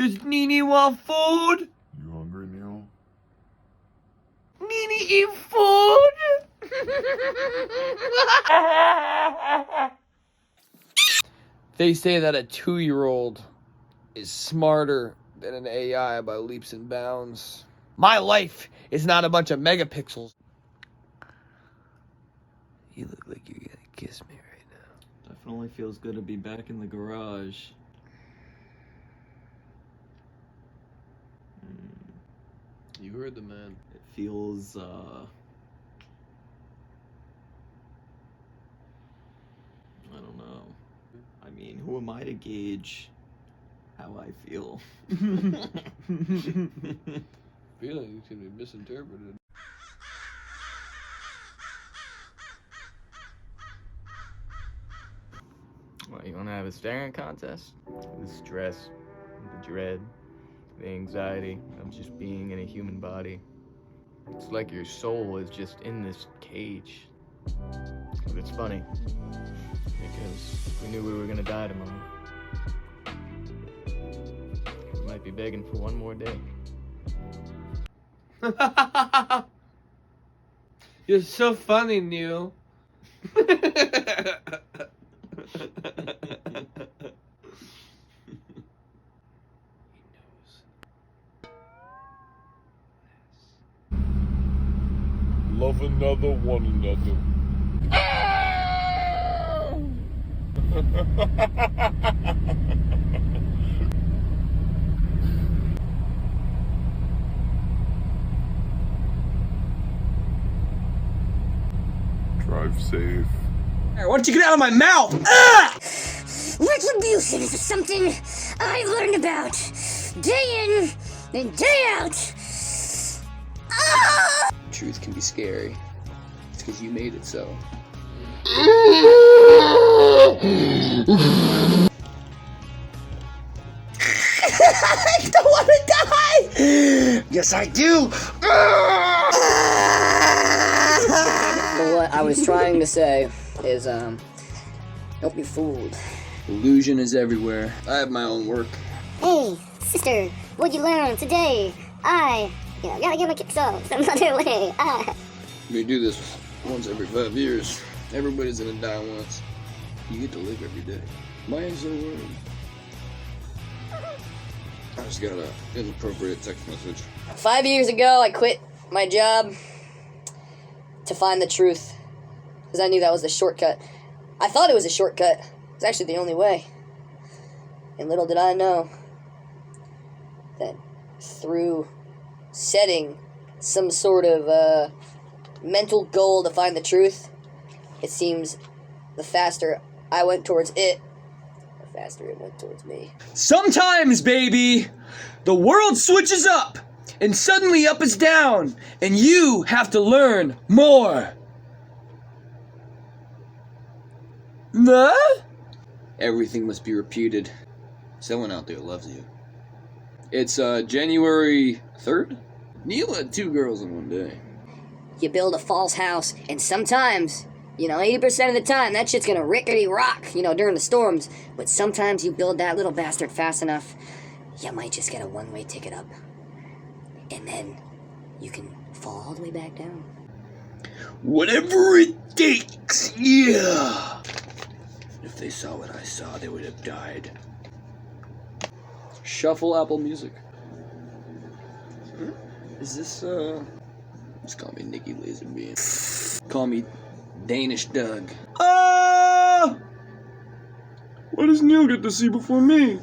Does Nene want food? You hungry, Neil? Nene eat food? They say that a 2-year-old is smarter than an AI by leaps and bounds. My life is not a bunch of megapixels. You look like you're gonna kiss me right now. Definitely feels good to be back in the garage. You heard the man. It feels, I don't know. I mean, who am I to gauge how I feel? Feelings can be misinterpreted. What, you wanna have a staring contest? The stress, the dread, the anxiety of just being in a human body. It's like your soul is just in this cage. But it's funny, because we knew we were gonna die tomorrow. We might be begging for one more day. You're so funny, Neil. Love another, one another. Drive safe. Why don't you get out of my mouth? Ah! Retribution is something I've learned about day in and day out. Ah! Truth can be scary. It's because you made it so. I don't want to die! Yes, I do! What I was trying to say is, don't be fooled. Illusion is everywhere. I have my own work. Hey, sister, what'd you learn today? Gotta get my kicks off some other way. We do this once every 5 years. Everybody's gonna die once. You get to live every day. Why is so worried? I just got an inappropriate text message. 5 years ago, I quit my job to find the truth, because I knew that was the shortcut. I thought it was a shortcut. It's actually the only way. And little did I know that through setting some sort of mental goal to find the truth, it seems the faster I went towards it, the faster it went towards me. Sometimes, baby, the world switches up, and suddenly up is down, and you have to learn more. Nah? Everything must be repeated. Someone out there loves you. It's January 3rd? Neil had 2 girls in one day. You build a false house, and sometimes, 80% of the time, that shit's gonna rickety rock, during the storms. But sometimes you build that little bastard fast enough, you might just get a one-way ticket up. And then you can fall all the way back down. Whatever it takes, yeah! If they saw what I saw, they would have died. Shuffle Apple Music. Is this, Just call me Nicky Laserbeam. Call me Danish Doug. Ah! Why does Neil get to see before me?